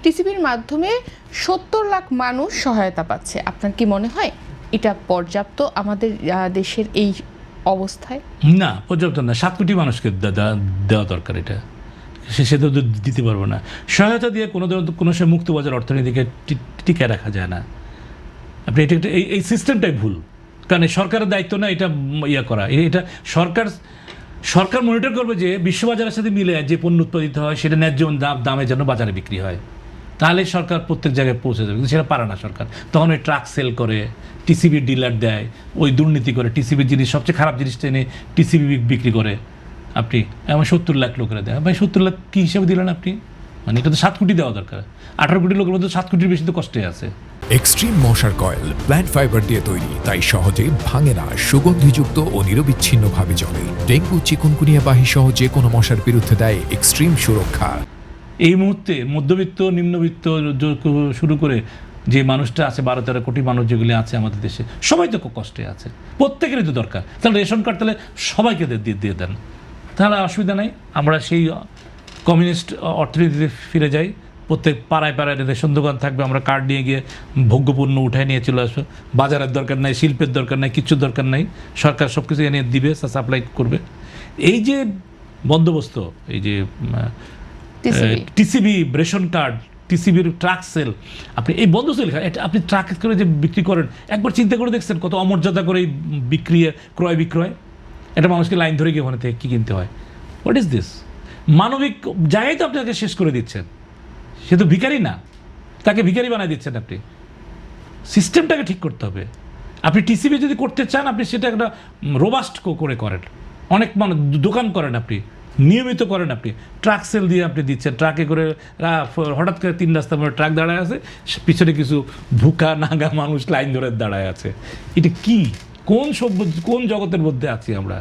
টিসিবির মাধ্যমে 70 লাখ মানুষ সহায়তা পাচ্ছে। আপনার কি মনে হয় এটা পর্যাপ্ত আমাদের দেশের এই অবস্থায়? না, পর্যাপ্ত না। 7 কোটি মানুষকে দেওয়া দরকার। এটা সে তো দিতে পারবো না। সহায়তা দিয়ে কোনো সময় মুক্তবাজার অর্থনীতিকে টিকে রাখা যায় না। আপনি এটা এই সিস্টেমটাই ভুল। কারণ সরকারের দায়িত্ব না এটা করা। এটা সরকার মনিটর করবে যে বিশ্ববাজারের সাথে মিলে যে পণ্য উৎপাদিত হয় সেটা ন্যায্য দামে যেন বাজারে বিক্রি হয়, তাহলে সরকার প্রত্যেক জায়গায় পৌঁছে যাবে। কিন্তু সেটা পারে না সরকার। তখন ওই ট্রাক সেল করে, টিসিবির ডিলার দেয়, ওই দুর্নীতি করে, টিসিবির জিনিস সবচেয়ে খারাপ জিনিসটা এনে টিসিবি বিক্রি করে। আপনি এমন 70 লাখ লোকেরা দেয়। ভাই 70 লাখ কী হিসাবে দিলেন আপনি? মানে এটা তো 7 কোটি দেওয়া দরকার। 18 কোটি লোকের মধ্যে 7 কোটির বেশি তো কষ্টে আছে। এক্সট্রিম মশার কয়েল প্ল্যান্ট ফাইবার দিয়ে তৈরি, তাই সহজে ভাঙে না, সুগন্ধিযুক্ত ও নিরবিচ্ছিন্নভাবে জ্বলে। ডেঙ্গু, চিকুনগুনিয়া বাহি সহ যে কোনো মশার বিরুদ্ধে দেয় এক্সট্রিম সুরক্ষা। এই মুহূর্তে মধ্যবিত্ত, নিম্নবিত্ত শুরু করে যে মানুষটা আছে, 12-13 কোটি মানুষ যেগুলি আছে আমাদের দেশে, সবাই তো খুব কষ্টে আছে। প্রত্যেকেরই তো দরকার। তাহলে রেশন কার্ড তাহলে সবাইকে দিয়ে দেন, তাহলে অসুবিধা নাই। আমরা সেই কমিউনিস্ট অর্থনীতিতে ফিরে যাই। প্রত্যেক পাড়ায় পাড়ায় রেশন দোকান থাকবে, আমরা কার্ড নিয়ে গিয়ে ভোগ্যপণ্য উঠায় নিয়ে চলে আসবো। বাজারের দরকার নাই, শিল্পের দরকার নাই, কিচ্ছু দরকার নাই। সরকার সব কিছু এনে দিবে, সাপ্লাই করবে। এই যে বন্দোবস্ত, এই যে টিসিবি, রেশন কার্ড, টিসিবির ট্রাক সেল, আপনি এই বন্দোবস্ত লেখা, এটা আপনি ট্রাক করে যে বিক্রি করেন, একবার চিন্তা করে দেখছেন কত অমর্যাদা করে এই ক্রয় বিক্রয়? এটা মানুষকে লাইন ধরে গিয়ে ওখানে থেকে কী কিনতে হয়? What is this? মানবিক জায়গায় তো আপনাকে শেষ করে দিচ্ছেন। সে তো ভিখারি না, তাকে ভিখারি বানায় দিচ্ছেন আপনি। সিস্টেমটাকে ঠিক করতে হবে। আপনি টিসিবি যদি করতে চান, আপনি সেটা একটা রোবাস্ট করে করেন। অনেক মানুষ দোকান করেন, আপনি নিয়মিত করেন। আপনি ট্রাক সেল দিয়ে আপনি দিচ্ছেন, ট্রাকে করে হঠাৎ করে 3 রাস্তার মধ্যে ট্রাক দাঁড়ায় আছে, পিছনে কিছু ভুকা নাগা মানুষ লাইন ধরে দাঁড়ায় আছে। এটা কি, কোন জগতের মধ্যে আছি আমরা?